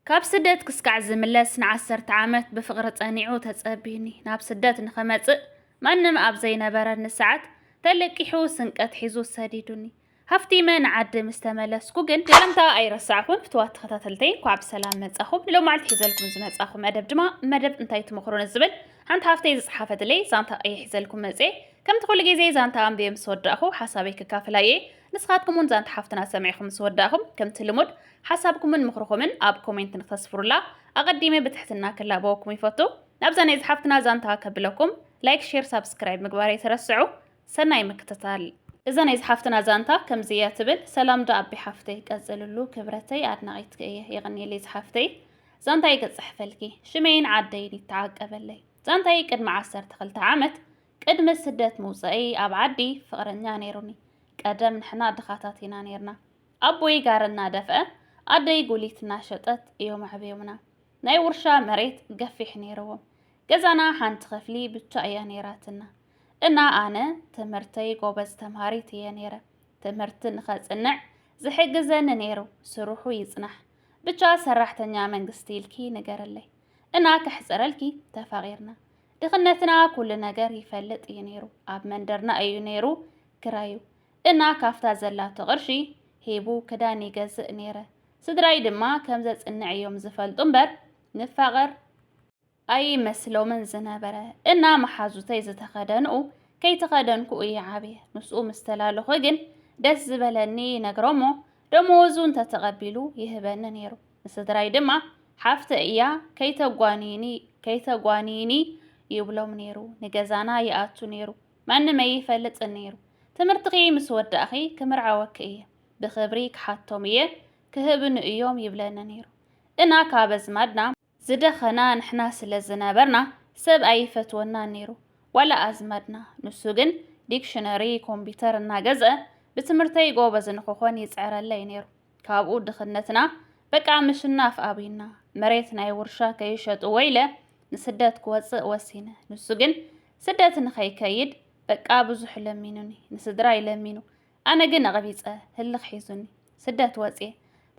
ካብ ስደት ክስካዕ ዝምለስ ን10 ዓመት ብፍቕሪ ጸኒዑ ተጸቢኒ ናብ ስደት ንኸመጽእ ማንም ኣብ ዘይነበረኒ ሰዓት ተለቂሑ ስንቀት ሒዙ ሰዲዱኒ ሃፍቲመ ንዓዲ ምስ ተመለስኩ ግን ሰላምታ ኣይረሳዕኹን ፍትዋት ተኸታተልተይ ኳዕ ብሰላም መጻኹም ለማዓልቲ ሒዘልኩም ዝመጻኹም መደብ ድማ መደብ እንታይ ትመኽሩን ዝብል ሓንቲ ሃፍተይ ዝጽሓፈትለይ ዛንታ ሒዘልኩም መጽ ከምቲ ኩሉ ግዜ ዛንታ ኣንብየ ምስ ወዳእኹ ሓሳበይ ክካፍላ እየ ንስኻትኩምን ዛንታ ሓፍትና ሰሚዕኹም ምስ ወዳእኹም ከምቲ ልሙድ ሓሳብኩምን ምኽርኹምን ኣብ ኮሜንት ንክተስፍሩላ ኣቐዲመ ብትሕትና ክላበወኩም ይፈቱ ናብዛ ናይ ዝሓፍትና ዛንታ ከብለኩም ላይክ ሼር ሳብስክራይብ ምግባር ይተረስዑ ሰናይ ምክትታል እዛ ናይ ዝሓፍትና ዛንታ ከምዚያ ትብል ሰላም ዳ ኣቢ ሓፍተይ ቀጽልሉ ክብረተይ ኣድናቂት ከየ ይቕኒለይ ዝሓፍተይ ዛንታይ ገጽሕፈልኪ ሽመይን ዓደይን ይተዓቀበለይ ዛንታይ ቅድሚ 12 ዓመት ቅድሚ ስደት ምውፅአይ ኣብ ዓዲ ፍቕረኛ ነይሩኒ ቀደም ንሕና ድኻታት ኢና ነርና ኣቦይ ጋርና ደፍአ ኣደይ ጉሊትና ሸጠት እዮም ኣዕብዮምና ናይ ውርሻ መሬት ገፊሕ ነይርዎም ገዛና ሓንቲ ክፍሊ ብቻ እያ ነይራትና እና ኣነ ትምህርተይ ጎበዝ ተምሃሪት እየ ነይረ ትምህርቲ ንኸጽንዕ ዝሕግዘኒ ነይሩ ስሩሑ ይጽናሕ ብቻ ሰራሕተኛ መንግስቲ ኢልኪ ንገረለይ እና ክሕፀረልኪ ተፋቂርና ድኽነትና ኩሉ ነገር ይፈልጥ እዩ ነይሩ ኣብ መንደርና እዩ ነይሩ ክራዩ እና ካፍታ ዘላቶ ቅርሺ ሂቡ ክዳን ይገዝእ ነይረ ስድራይ ድማ ከም ዘጽንዕ እዮም ዝፈልጡ እምበር ንፋቐር ኣይ መስሎምን ዝነበረ እና መሓዙተይ ዝተኸደንኡ ከይተኸደንኩ እየ ዓብየ ንስኡ ምስተላለኹ ግን ደስ ዝበለኒ ነግሮሞ ደሞዙ እንተተቐቢሉ ይህበኒ ነይሩ ንስድራይ ድማ ሓፍተ እያ ከይተጓኒኒ ይብሎም ነይሩ ንገዛና ይኣቱ ነይሩ ማንም ኣይፈልጥ ነይሩ ትምህርትኺ ምስ ወዳእኺ ክምርዓወክ እየ ብኽብሪ ክሓቶም እየ ክህብን እዮም ይብለኒ ነይሩ እና ካብ ኣዝማድና ዝደኸና ንሕና ስለ ዝነበርና ሰብ ኣይፈትወና ነይሩ ዋላ ኣዝማድና ንሱ ግን ዲክሽነሪ ኮምፒተር እናገዝአ ብትምህርተይ ጎበዝ ንክኾን ይጽዕረለይ ነይሩ ካብኡ ድኽነትና በቃ ምሽናፍ ኣብይና መሬት ናይ ውርሻ ከይሸጡ ወይለ ንስደት ክወፅእ ወሲነ ንሱ ግን ስደት ንኸይከይድ በቃ ብዙሕ ለሚኑኒ ንስድራ ይለሚኑ ኣነ ግን ኣቐቢፀ ህልኽ ሒዙኒ ስደት ወፅየ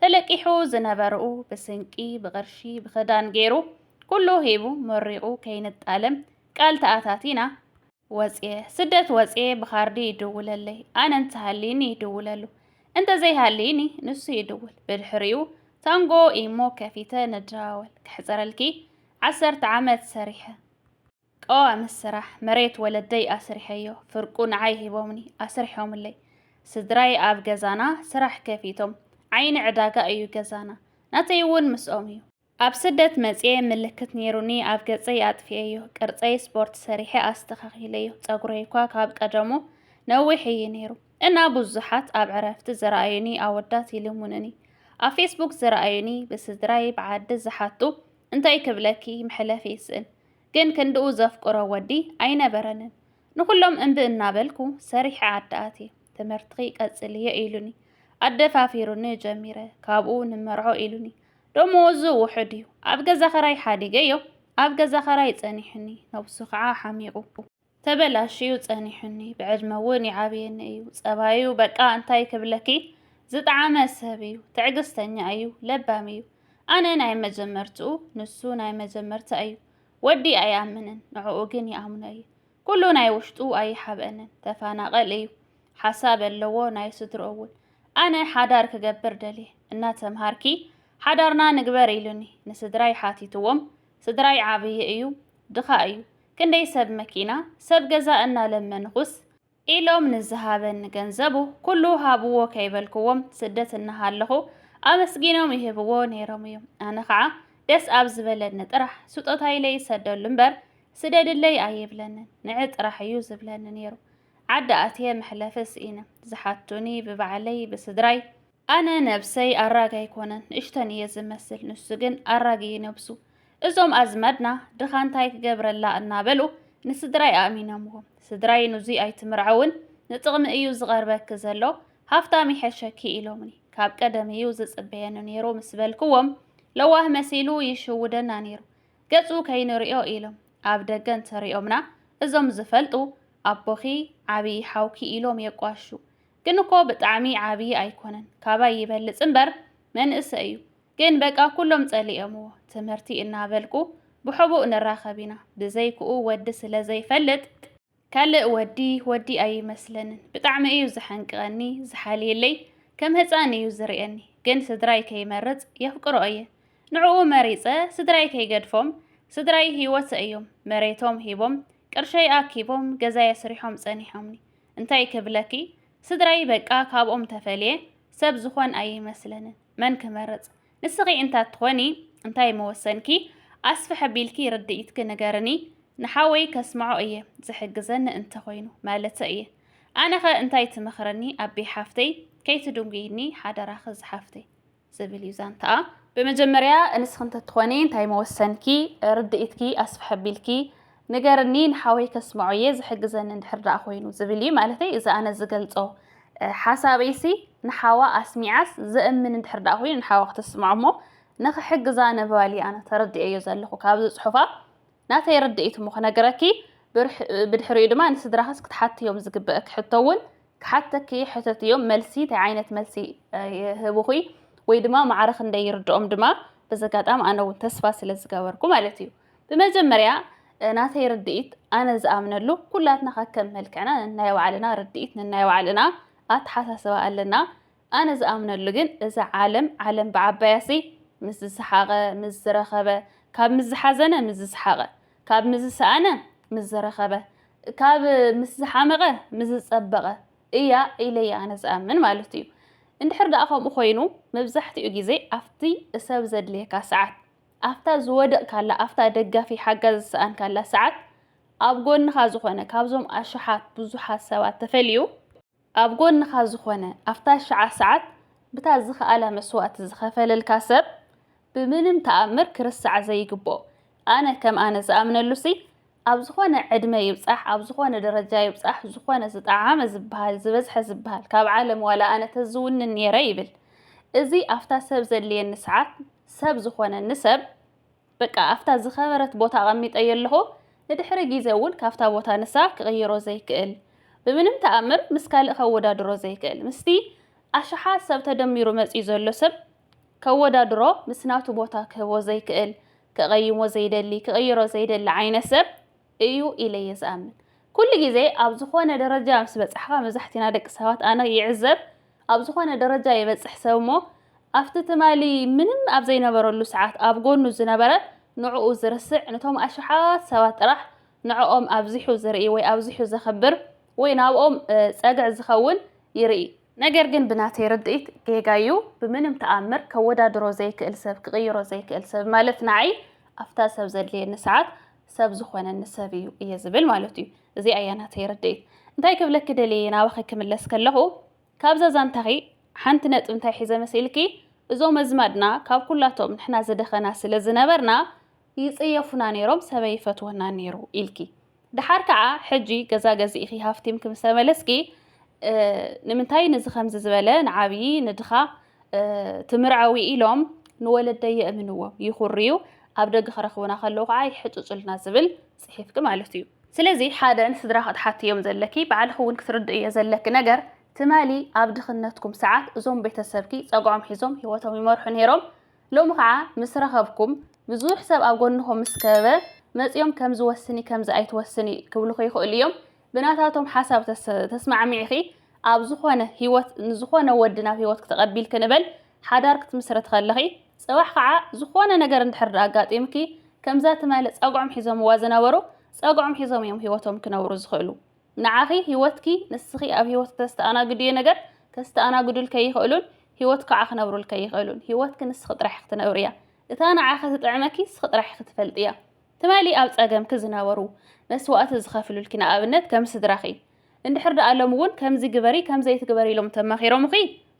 ተለቂሑ ዝነበርኡ ብስንቂ ብቕርሺ ብኽዳን ገይሩ ኩሉ ሂቡ መሪቑ ከይንጣለም ቃል ተኣታቲና ወፅየ ስደት ወፅየ ብኻርዲ ይድውለለይ ኣነ እንተሃሊኒ ይድውለሉ እንተዘይሃሊኒ ንሱ ይድውል ብድሕሪኡ ታንጎ ኢሞ ከፊተ ንድራወል ክሕፀረልኪ 10 ዓመት ሰሪሐ ቀዋሚ ስራሕ መሬት ወለደይ ኣስሪሐዮ ፍርቁ ንዓይ ሂቦምኒ ኣስሪሖምለይ ስድራይ ኣብ ገዛና ስራሕ ከፊቶም ዓይኒ ዕዳጋ እዩ ገዛና ናተይ እውን ምስኦም እዩ ኣብ ስደት መጽየ ምልክት ነይሩኒ ኣብ ገጸይ ኣጥፍየዮ ቅርጸይ ስፖርት ሰሪሐ ኣስተኻኺለዮ ፀጉረይ እኳ ካብ ቀደሙ ነዊሕ እዩ ነይሩ እና ብዙሓት ኣብ ዕረፍቲ ዝረኣዩኒ ኣወዳት ይልሙንኒ ኣብ ፌስቡክ ዝረኣዩኒ ብስድራይ ብዓዲ ዝሓቱ እንታይ ክብለኪ ምሕለፊ ይስእል ግን ክንድኡ ዘፍቅሮ ወዲ ኣይነበረንን ንኩሎም እምቢ እናበልኩ ሰሪሐ ዓዳኣት ትምህርትኺ ቀጽልየ ኢሉኒ ኣደፋፊሩኒ ጀሚረ ካብኡ ንመርዖ ኢሉኒ ደሞዙ ውሕድ እዩ ኣብ ገዛ ኸራይ ሓዲገዮ ኣብ ገዛ ኸራይ ጸኒሕኒ ነብሱ ከዓ ሓሚቑ ተበላሽዩ ጸኒሕኒ ብዕድመ እውን ይዓብየኒ እዩ ጸባዩ በቃ እንታይ ክብለኪ ዝጣዓመ ሰብ እዩ ትዕግስተኛ እዩ ለባም እዩ ኣነ ናይ መጀመርትኡ ንሱ ናይ መጀመርታ እዩ ወዲ ኣይኣምንን ንዕኡ ግን ይኣምኖ እዩ ኩሉ ናይ ውሽጡ ኣይሓብአንን ተፋናቐል እዩ ሓሳብ ኣለዎ ናይ ስድርኡ እውን ኣነ ሓዳር ክገብር ደልየ እናተምሃርኪ ሓዳርና ንግበር ኢሉኒ ንስድራይ ሓቲትዎም ስድራይ ዓብይ እዩ ድኻ እዩ ክንደይ ሰብ መኪና ሰብ ገዛ እናለመንኹስ ኢሎም ንዝሃበኒ ገንዘቡ ኩሉ ሃብዎ ከይበልክዎም ስደት እናሃለኹ ኣመስጊኖም ይህብዎ ነይሮም እዮም ኣነ ከዓ ደስ ኣብ ዝበለኒ ጥራሕ ስጦታይ ለይ ሰደሉ እምበር ስደድለይ ኣይብለንን ንዕ ጥራሕ እዩ ዝብለኒ ነይሩ ዓዲ ኣትየ መሕለፍስ ኢነ ዝሓቱኒ ብባዕለይ ብስድራይ ኣነ ነብሰይ ኣራጋ ኣይኮነን ንእሽተን እየ ዝመስል ንሱ ግን ኣራጊ ነብሱ እዞም ኣዝመድና ድኻ እንታይ ክገብረላ እናበሉ ንስድራይ ኣእሚኖምዎም ስድራይ ንዙይ ኣይትምርዐውን ንጥቕሚ እዩ ዝቐርበኪ ዘሎ ሃፍታም ይሐሸኪ ኢሎምኒ ካብ ቀደም እዩ ዝጽበየኒ ነይሩ ምስ በልክዎም ለዋህ መሲሉ ይሽውደና ነይሩ ገጹ ከይንሪኦ ኢሎም ኣብ ደገ እንተሪኦምና እዞም ዝፈልጡ ኣቦኺ ዓብይ ሓውኪ ኢሎም የቋሹ ግን እኮ ብጣዕሚ ዓብይ ኣይኮነን ካባይ ይበልጽ እምበር መንእሰ እዩ ግን በቃ ኩሎም ጸሊኦምዎ ትምህርቲ እናበልቁ ብሕቡእ ንራኸቢና ብዘይክኡ ወዲ ስለ ዘይፈልጥ ካልእ ወዲ ኣይመስለንን ብጣዕሚ እዩ ዝሓንቅቐኒ ዝሓልየለይ ከም ህፃን እዩ ዝርአኒ ግን ስድራይ ከይመርጽ የፍቅሮ እየ ንዕኡ መሪጸ ስድራይ ከይገድፎም ስድራይ ህይወት እዮም መሬቶም ሂቦም ቅርሸይ ኣኪቦም ገዛ የስሪሖም ጸኒሖምኒ እንታይ ክብለኪ ስድራይ በቃ ካብኦም ተፈልየ ሰብ ዝኾን ኣይመስለንን መን ክመርጽ ንስኺ እንታት ትኾኒ እንታይ መወሰንኪ ኣስፍሕ ኣቢልኪ ርድኢትኪ ንገርኒ ንሓወይ ከስምዖ እየ ዝሕግዘኒ እንተኾይኑ ማለት እየ ኣነኸ እንታይ ትምኽረኒ ኣቤ ሓፍተይ ከይትድንጉይኒ ሓደራኺ ዝሓፍተይ ዝብል እዩ ዛንታኣ በመጀመርያ እንስኽንተ ትኾኒ እንታይ መወሰንኪ ርድኢትኪ ኣስፍሕ ኣቢልኪ ንገርኒ ንሓወይ ከስምዖ እየ ዝሕግዘኒ እንድሕር ደኣ ኮይኑ ዝብል እዩ ማለተይ እዚ ኣነ ዝገልጾ ሓሳበይሲ ንሓዋ ኣስሚዓስ ዝእምን እንድሕር ደኣ ኮይኑ ንሓዋ ክትስምዖ እሞ ንኽሕግዛ ነባሊ ኣነ ተረዲአዮ ዘለኹ ካብዚ ፅሑፋ ናተይ ርድኢት እሞ ክነግረኪ ብድሕሪኡ ድማ ንስድራኽስ ክትሓትዮም ዝግብእ ክሕቶ እውን ክሓተኪ ሕተት እዮም መልሲ እንታይ ዓይነት መልሲ ይህቡኺ ወይ ድማ ማዕረኽ እንደይርድኦም ድማ ብዘጋጣም ኣነ እውን ተስፋ ስለ ዝገበርኩ ማለት እዩ ብመጀመርያ ናተይ ርድኢት ኣነ ዝኣምነሉ ኩላትና ከከም መልክዕና ነናይ ባዕልና ርድኢት ነናይ ባዕልና ኣተሓሳስባ ኣለና ኣነ ዝኣምነሉ ግን እዚ ዓለም ብዓባያሲ ምስ ዝሰሓቐ ምስ ዝረኸበ ካብ ምስ ዝሓዘነ ምስ ዝሰሓቐ ካብ ምስ ዝሰኣነ ምስ ዝረኸበ ካብ ምስ ዝሓመቐ ምስ ዝጸበቐ እያ ኢለየ ኣነ ዝኣምን ማለት እዩ እንድሕር ደኣ ከምኡ ኮይኑ መብዛሕትኡ ግዜ ኣፍቲ ሰብ ዘድልየካ ሰዓት ኣፍታ ዝወድቕ ካላ ኣፍታ ደጋፊ ሓጋዝ ዝሰኣን ካላ ሰዓት ኣብ ጎንኻ ዝኾነ ካብዞም ኣሽሓት ብዙሓት ሰባት ተፈልዩ ኣብ ጎንኻ ዝኾነ ኣፍታ ሸዓ ሰዓት ብታ ዝኸኣላ መስዋእቲ ዝኸፈልልካ ሰብ ብምንም ተኣምር ክርስዕ ዘይግብኦ ኣነ ከም ኣነ ዝኣምነሉሲ ኣብ ዝኾነ ዕድመ ይብፃሕ ኣብ ዝኾነ ደረጃ ይብፃሕ ዝኾነ ዝጣዓመ ዝበሃል ዝበዝሐ ዝበሃል ካብ ዓለም ዋላ ኣነ ተዝውንን ነይረ ይብል እዚ ኣፍታ ሰብ ዘድልየኒ ሰዓት ሰብ ዝኾነ ንሰብ በቃ ኣፍታ ዝኸበረት ቦታ ቀሚጠየ ኣለኹ ንድሕሪ ግዜ እውን ካብታ ቦታ ንሳ ክቕይሮ ዘይክእል ብምንም ተኣምር ምስ ካልእ ከወዳድሮ ዘይክእል ምስቲ ኣሽሓት ሰብ ተደሚሩ መፅዩ ዘሎ ሰብ ከወዳድሮ ምስ ናቱ ቦታ ክህቦ ዘይክእል ክቐይሞ ዘይደሊ ክቕይሮ ዘይደሊ ዓይነት ሰብ እዩ ኢለየ ዝኣምን ኩሉ ግዜ ኣብ ዝኾነ ደረጃ ምስ በፅሕኻ መብዛሕቲና ደቂ ሰባት ኣነ ይዕዘብ ኣብ ዝኾነ ደረጃ ይበፅሕ ሰብ እሞ ኣብቲ ትማሊ ምንም ኣብ ዘይነበረሉ ሰዓት ኣብ ጎኑ ዝነበረ ንዕኡ ዝርስዕ ነቶም ኣሽሓት ሰባት ጥራሕ ንዕኦም ኣብዚሑ ዝርኢ ወይ ኣብዚሑ ዘኸብር ወይ ናብኦም ፀግዕ ዝኸውን ይርኢ ነገር ግን ብናተይ ርድኢት ጌጋዩ ብምንም ተኣምር ከወዳድሮ ዘይክእል ሰብ ክቕይሮ ዘይክእል ሰብ ማለት ንዓይ ኣፍታ ሰብ ዘድልየኒ ሰዓት ሰብ ዝኾነኒ ሰብ እዩ እየ ዝብል ማለት እዩ እዚ ኣያ ናተይ ርድኢት እንታይ ክብለኪ ደልየ ናባኺ ክምለስ ከለኹ ካብዛ ዛንታኺ ሓንቲ ነጥብ እንታይ ሒዘ መሲልኪ እዞም ኣዝማድና ካብ ኩላቶም ንሕና ዝደኸና ስለ ዝነበርና ይፅየፉና ነይሮም ሰበይ ይፈትወና ነይሩ ኢልኪ ድሓር ከዓ ሕጂ ገዛ ገዚእኺ ሃፍቲምኪ ምስ ተመለስኪ ንምንታይ ነዚ ከምዚ ዝበለ ንዓብዪ ንድኻ ትምርዓዊ ኢሎም ንወለደይ የእምንዎም ይኹርዩ ኣብ ደገ ክረኽቡና ከለዉ ከዓ ይሕጭጭልና ዝብል ፅሒፍኪ ማለት እዩ ስለዚ ሓደ ንስድራ ክትሓትዮም ዘለኪ ባዕልኹ እውን ክትርድእዮ ዘለኪ ነገር ትማሊ ኣብ ድኽነትኩም ሰዓት እዞም ቤተሰብኪ ፀጉዖም ሒዞም ሂወቶም ይመርሑ ነይሮም ሎሚ ከዓ ምስ ረኸብኩም ብዙሕ ሰብ ኣብ ጎንኹም ምስ ከበበ መፂኦም ከም ዝወስኒ ከምዚ ኣይትወስኒ ክብልኹ ይኽእሉ እዮም ብናታቶም ሓሳብ ተስማዕሚዕኺ ኣብ ዝኾነ ሂወት ንዝኾነ ወዲ ናብ ሂወት ክትቐቢል ክንበል ሓዳር ክትምስረት ከለኺ ፅባሕ ከዓ ዝኾነ ነገር እንድሕር ኣጋጢምኪ ከምዛ ትማሊ ፀጉዖም ሒዞምዋ ዝነበሩ ፀጉዖም ሒዞም እዮም ሂወቶም ክነብሩ ዝኽእሉ ንዓኺ ሂወትኪ ንስኺ ኣብ ሂወት ተስተኣናግድዮ ነገር ከስተኣናግዱልከ ይኽእሉን ሂወት ከዓ ክነብሩልከ ይኽእሉን ሂወትኪ ንስኺ ጥራሕ ክትነብር እያ እታ ንዓኺ ትጥዕመኪ ንስኺ ጥራሕ ክትፈልጥ እያ ትማሊ ኣብ ፀገምኪ ዝነበሩ መስዋእቲ ዝኸፍሉልኪ ንኣብነት ከም ስድራኺ እንድሕር ደኣሎም እውን ከምዚ ግበሪ ከምዘይ ትግበሪ ኢሎም ተማኺሮምኺ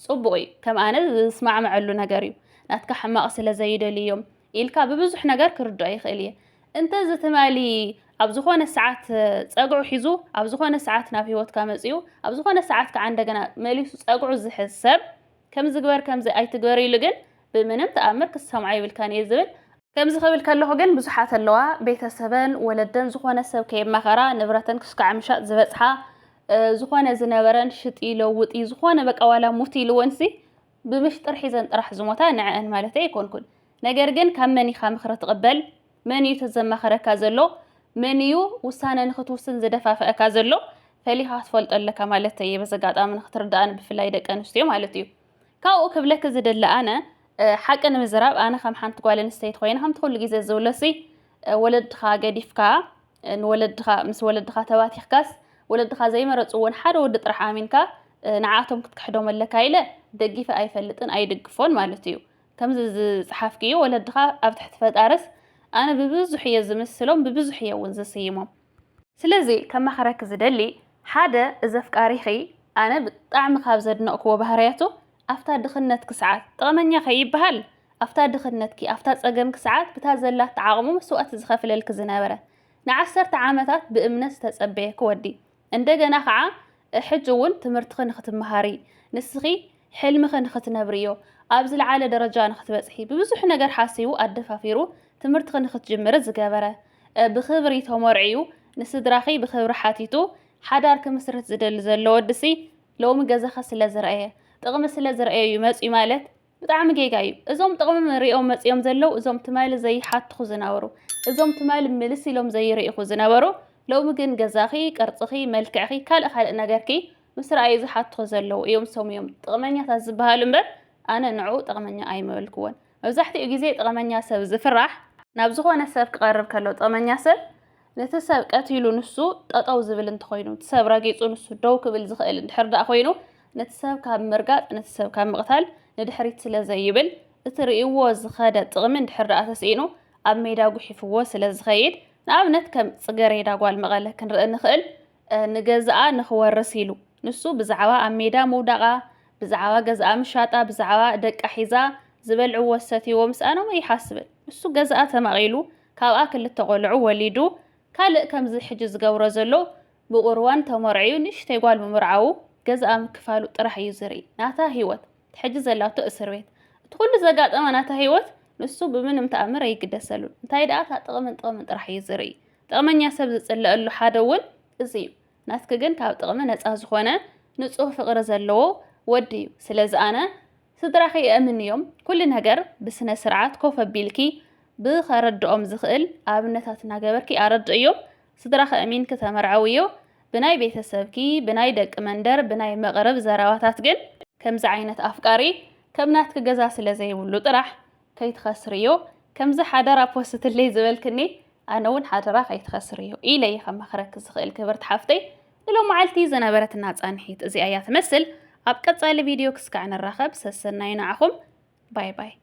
ፅቡቕ እዩ ከም ኣነ ዝስማዕምዐሉ ነገር እዩ ናትካ ሕማቕ ስለ ዘይደልዮም ኢልካ ብብዙሕ ነገር ክርድኦ ይኽእል እየ እንተዚ ትማሊ ኣብ ዝኾነ ሰዓት ፀጉዑ ሒዙ ኣብ ዝኾነ ሰዓት ናብ ሂወትካ መፅኡ ኣብ ዝኾነ ሰዓት ከዓ እንደገና መሊሱ ፀጉዑ ዝሕዝ ሰብ ከምዚ ግበር ከምዚ ኣይትግበር ኢሉ ግን ብምንም ተኣምር ክሰምዖ ይብልካን እየ ዝብል ከምዚ ክብል ከለኹ ግን ብዙሓት ኣለዋ ቤተሰበን ወለደን ዝኾነ ሰብ ከየማኸራ ንብረተን ክስካዕ ምሻጥ ዝበፅሓ ዝኾነ ዝነበረን ሽጢ ለውጢ ዝኾነ በቃ ዋላ ሙቲ ኢልወንሲ بمشطر حيزن طرح زموتا نعن مالتي يكون ነገር ግን ካብ መን ኢኻ ምኽሪ ትቕበል መን እዩ ተዘማኸረካ ዘሎ መን እዩ ውሳነ ንኽትውስን ዝደፋፈአካ ዘሎ ፈሊኻ ትፈልጦ ኣለካ ማለት እዩ በዘጋጣሚ ንኽትርዳእን ብፍላይ ደቂ ኣንስትዮ ማለት እዩ ካብኡ ክብለክ ዝደለ ኣነ ሓቂ ንምዝራብ ኣነ ከም ሓንቲ ጓል ኣንስተይቲ ኮይነ ከምቲ ኩሉ ግዜ ዝብለሲ ወለድኻ ገዲፍካ ንወለድኻ ምስ ወለድኻ ተባቲኽካስ ወለድኻ ዘይመረፅውን ሓደ ወዲ ጥራሕ ኣሚንካ ንዓቶም ክትክሕዶም ኣለካ ኢለ ደጊፈ ኣይፈልጥን ኣይድግፎን ማለት እዩ ከምዚ ዝፅሓፍክዮ ወለድኻ ኣብ ትሕቲ ፈጣርስ ኣነ ብብዙሕ እየ ዝመስሎም ብብዙሕ እየ እውን ዝስይሞም ስለዚ ከመኸረክ ዝደሊ ሓደ እዘፍቃሪኺ ኣነ ብጣዕሚ ካብ ዘድነቕክዎ ባህርያቱ ኣፍታ ድኽነት ክስዓት ጠቕመኛ ኸይበሃል ኣፍታ ድኽነትኪ ኣፍታ ፀገም ክስዓት ብታ ዘላት ተዓቕሙ መስዋእቲ ዝኸፍለልክ ዝነበረ ንዓሰርተ ዓመታት ብእምነት ዝተፀበየ ክወዲ እንደገና ከዓ ሕጂ እውን ትምህርትኺ ንኽትመሃሪ ንስኺ ሕልምኺ ንኽትነብርዮ ኣብ ዝለዓለ ደረጃ ንኽትበፅሒ ብብዙሕ ነገር ሓሲቡ ኣደፋፊሩ ትምህርትኺ ንኽትጅምር ዝገበረ ብኽብሪ ተመርዒዩ ንስድራኺ ብኽብሪ ሓቲቱ ሓዳር ክምስርት ዝደሊ ዘሎ ወድሲ ሎሚ ገዛኻ ስለ ዝረአየ ጥቕሚ ስለ ዝረአየ እዩ መፅኡ ማለት ብጣዕሚ ጌጋ እዩ እዞም ጥቕሚ መሪኦም መፅኦም ዘለው እዞም ትማሊ ዘይሓትኹ ዝነበሩ እዞም ትማሊ ምልስ ኢሎም ዘይርኢኹ ዝነበሩ ሎሚ ግን ገዛኺ ቅርፅኺ መልክዕኺ ካልእ ነገርኪ ምስ ረኣዩ ዝሓትኹ ዘለው እዮም ሰምዮም ጥቕመኛታት ዝበሃሉ እምበር ኣነ ንዑ ጥቕመኛ ኣይመበልክዎን መብዛሕትኡ ግዜ ጥቕመኛ ሰብ ዝፍራሕ ናብ ዝኾነ ሰብ ክቐርብ ከሎ ጥቕመኛ ሰብ ነቲ ሰብ ቀቲሉ ንሱ ጠጠው ዝብል እንተኾይኑ እቲ ሰብ ረጊፁ ንሱ ደው ክብል ዝኽእል እንድሕር ዳኣ ኮይኑ ነቲ ሰብ ካብ ምርጋፅ ነቲ ሰብ ካብ ምቕታል ንድሕሪት ስለ ዘይብል እቲ ርእይዎ ዝኸደ ጥቕሚ እንድሕር ዳኣ ተስኢኑ ኣብ ሜዳ ጉሒፍዎ ስለ ዝኸይድ ንኣብነት ከም ፅገሬዳ ጓል መቐለ ክንርኢ ንኽእል ንገዛኣ ንኽወርስ ኢሉ ንሱ ብዛዕባ ኣብ ሜዳ ምውዳቓ ብዛዕባ ገዛኣ ምሻጣ ብዛዕባ ደቃ ሒዛ ዝበልዕዎ ሰትይዎ ምስኣኖም ይሓስብን ንሱ ገዛኣ ተማቒሉ ካብኣ ክልተ ቆልዑ ወሊዱ ካልእ ከምዚ ሕጂ ዝገብሮ ዘሎ ብቑርዋን ተመርዒዩ ንእሽተይ ጓል ብምርዓው ገዛኣ ምክፋሉ ጥራሕ እዩ ዝርኢ ናታ ሂወት ሕጂ ዘላቶ እስር ቤት እቲ ኩሉ ዘጋጠመ ናታ ሂወት ንሱ ብምንም ተኣምር ኣይግደሰሉን እንታይ ደኣ ታ ጥቕምን ጥራሕ እዩ ዝርኢ ጥቕመኛ ሰብ ዝፅለአሉ ሓደ እውን እዚ እዩ ናትክ ግን ካብ ጥቕሚ ነፃ ዝኾነ ንጹህ ፍቕሪ ዘለዎ ወዲ እዩ ስለዚ ኣነ ስድራኺ የእምን እዮም ኩሉ ነገር ብስነ ስርዓት ኮፍ ኣቢልኪ ብኸረድኦም ዝኽእል ኣብነታት እናገበርኪ ኣረድእዮም ስድራኺ ኣሚንኪ ተመርዓውዮ ብናይ ቤተሰብኪ ብናይ ደቂ መንደር ብናይ መቕረብ ዘረባታት ግን ከምዚ ዓይነት ኣፍቃሪ ከም ናትክ ገዛ ስለ ዘይብሉ ጥራሕ ከይትኸስርዮ ከምዚ ሓደራ ፖስትለይ ዝበልክኒ ኣነ እውን ሓደራ ከይትኸስርዮ ኢለይ ከመኽረክ ዝኽእል ክብርቲ ሓፍተይ ኢሎም መዓልቲ ዝነበረትና ጻንሒት እዚኣ እያ ትመስል ኣብ ቀጻሊ ቪድዮ ክስካዕ ንራኸብ ሰሰናይ ንዓኹም ባይ ባይ